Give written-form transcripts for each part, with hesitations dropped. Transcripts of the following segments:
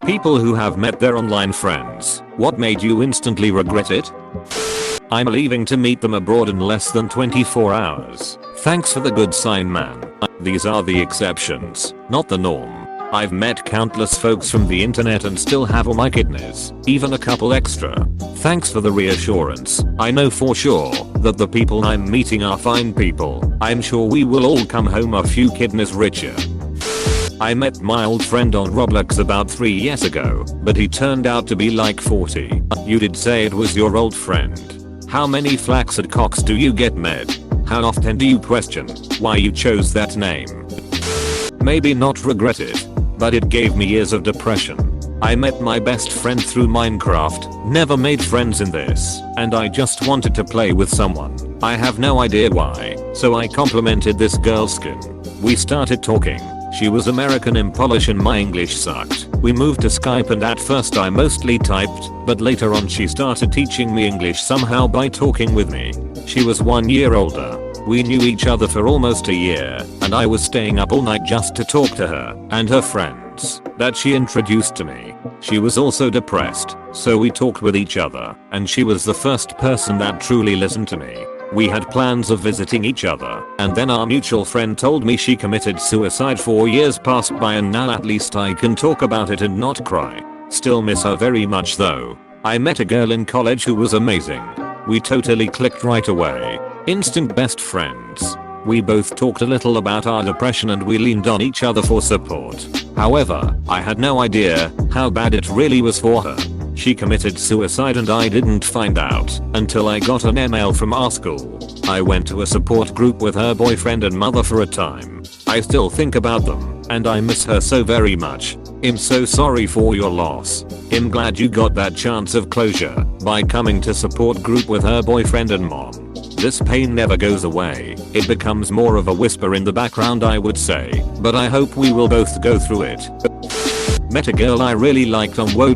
People who have met their online friends, what made you instantly regret it? I'm leaving to meet them abroad in less than 24 hours. Thanks for the good sign, man. These are the exceptions, not the norm. I've met countless folks from the internet and still have all my kidneys, even a couple extra. Thanks for the reassurance. I know for sure that the people I'm meeting are fine people. I'm sure we will all come home a few kidneys richer. I met my old friend on Roblox about 3 years ago, but he turned out to be like 40. You did say it was your old friend. How many flaccid cocks do you get med? How often do you question why you chose that name? Maybe not regret it, but it gave me years of depression. I met my best friend through Minecraft, never made friends in this, and I just wanted to play with someone. I have no idea why, so I complimented this girl's skin. We started talking. She was American in Polish and my English sucked. We moved to Skype and at first I mostly typed, but later on she started teaching me English somehow by talking with me. She was 1 year older. We knew each other for almost a year, and I was staying up all night just to talk to her and her friends that she introduced to me. She was also depressed, so we talked with each other, and she was the first person that truly listened to me. We had plans of visiting each other, and then our mutual friend told me she committed suicide. 4 years passed by and now at least I can talk about it and not cry. Still miss her very much though. I met a girl in college who was amazing. We totally clicked right away. Instant best friends. We both talked a little about our depression and we leaned on each other for support. However, I had no idea how bad it really was for her. She committed suicide and I didn't find out until I got an email from our school. I went to a support group with her boyfriend and mother for a time. I still think about them and I miss her so very much. I'm so sorry for your loss. I'm glad you got that chance of closure by coming to support group with her boyfriend and mom. This pain never goes away. It becomes more of a whisper in the background, I would say, but I hope we will both go through it. Met a girl I really liked on WoW,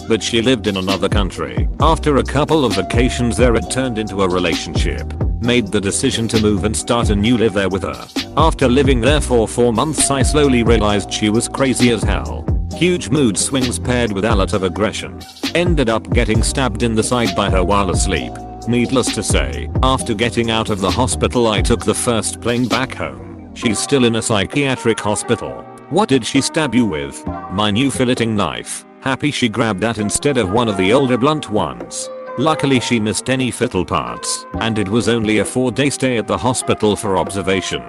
but she lived in another country. After a couple of vacations there it turned into a relationship. Made the decision to move and start a new life there with her. After living there for 4 months I slowly realized she was crazy as hell. Huge mood swings paired with a lot of aggression. Ended up getting stabbed in the side by her while asleep. Needless to say, after getting out of the hospital I took the first plane back home. She's still in a psychiatric hospital. What did she stab you with? My new filleting knife. Happy she grabbed that instead of one of the older blunt ones. Luckily she missed any fiddle parts, and it was only a 4-day stay at the hospital for observation.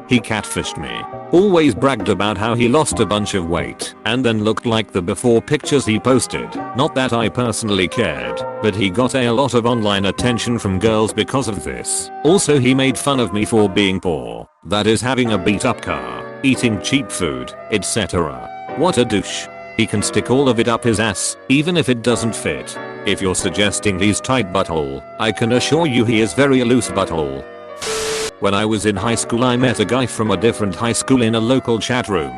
He catfished me. Always bragged about how he lost a bunch of weight and then looked like the before pictures he posted. Not that I personally cared, but he got a lot of online attention from girls because of this. Also he made fun of me for being poor, that is having a beat up car, eating cheap food, etc. What a douche. He can stick all of it up his ass, even if it doesn't fit. If you're suggesting he's tight butthole, I can assure you he is very loose butthole. When I was in high school I met a guy from a different high school in a local chat room.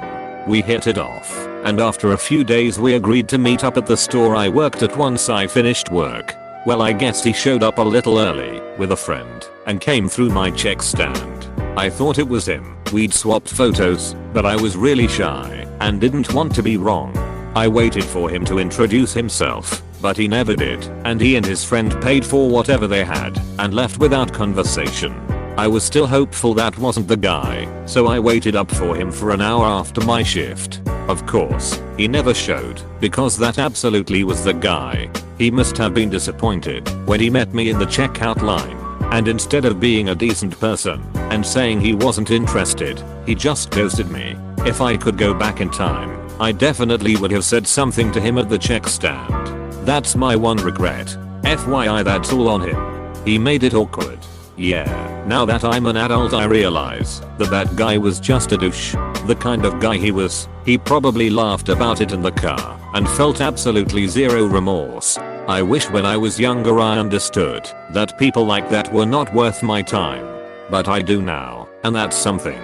We hit it off, and after a few days we agreed to meet up at the store I worked at once I finished work. Well, I guess he showed up a little early with a friend and came through my check stand. I thought it was him. We'd swapped photos, but I was really shy and didn't want to be wrong. I waited for him to introduce himself, but he never did, and he and his friend paid for whatever they had and left without conversation. I was still hopeful that wasn't the guy, so I waited up for him for an hour after my shift. Of course, he never showed, because that absolutely was the guy. He must have been disappointed when he met me in the checkout line, and instead of being a decent person and saying he wasn't interested, he just ghosted me. If I could go back in time, I definitely would have said something to him at the check stand. That's my one regret. FYI, that's all on him. He made it awkward. Yeah, now that I'm an adult I realize that that guy was just a douche. The kind of guy he was, he probably laughed about it in the car and felt absolutely zero remorse. I wish when I was younger I understood that people like that were not worth my time. But I do now, and that's something.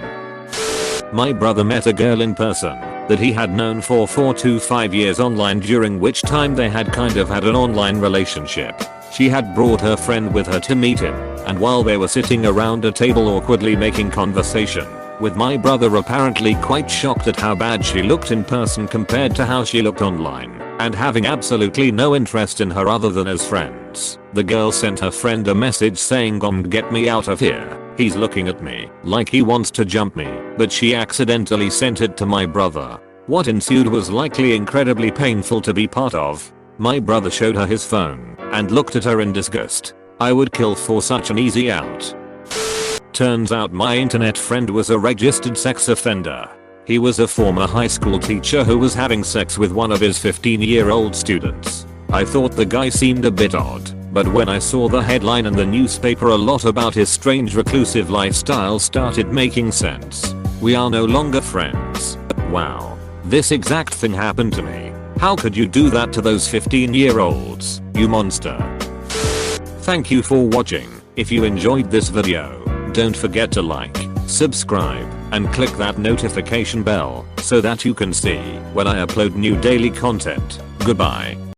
My brother met a girl in person that he had known for 4 to 5 years online, during which time they had kind of had an online relationship. She had brought her friend with her to meet him, and while they were sitting around a table awkwardly making conversation, with my brother apparently quite shocked at how bad she looked in person compared to how she looked online, and having absolutely no interest in her other than as friends. The girl sent her friend a message saying, "Get me out of here. He's looking at me like he wants to jump me," but she accidentally sent it to my brother. What ensued was likely incredibly painful to be part of. My brother showed her his phone and looked at her in disgust. I would kill for such an easy out. Turns out my internet friend was a registered sex offender. He was a former high school teacher who was having sex with one of his 15-year-old students. I thought the guy seemed a bit odd, but when I saw the headline in the newspaper, a lot about his strange reclusive lifestyle started making sense. We are no longer friends. Wow. This exact thing happened to me. How could you do that to those 15-year-olds, you monster? Thank you for watching. If you enjoyed this video, don't forget to like, subscribe, and click that notification bell so that you can see when I upload new daily content. Goodbye.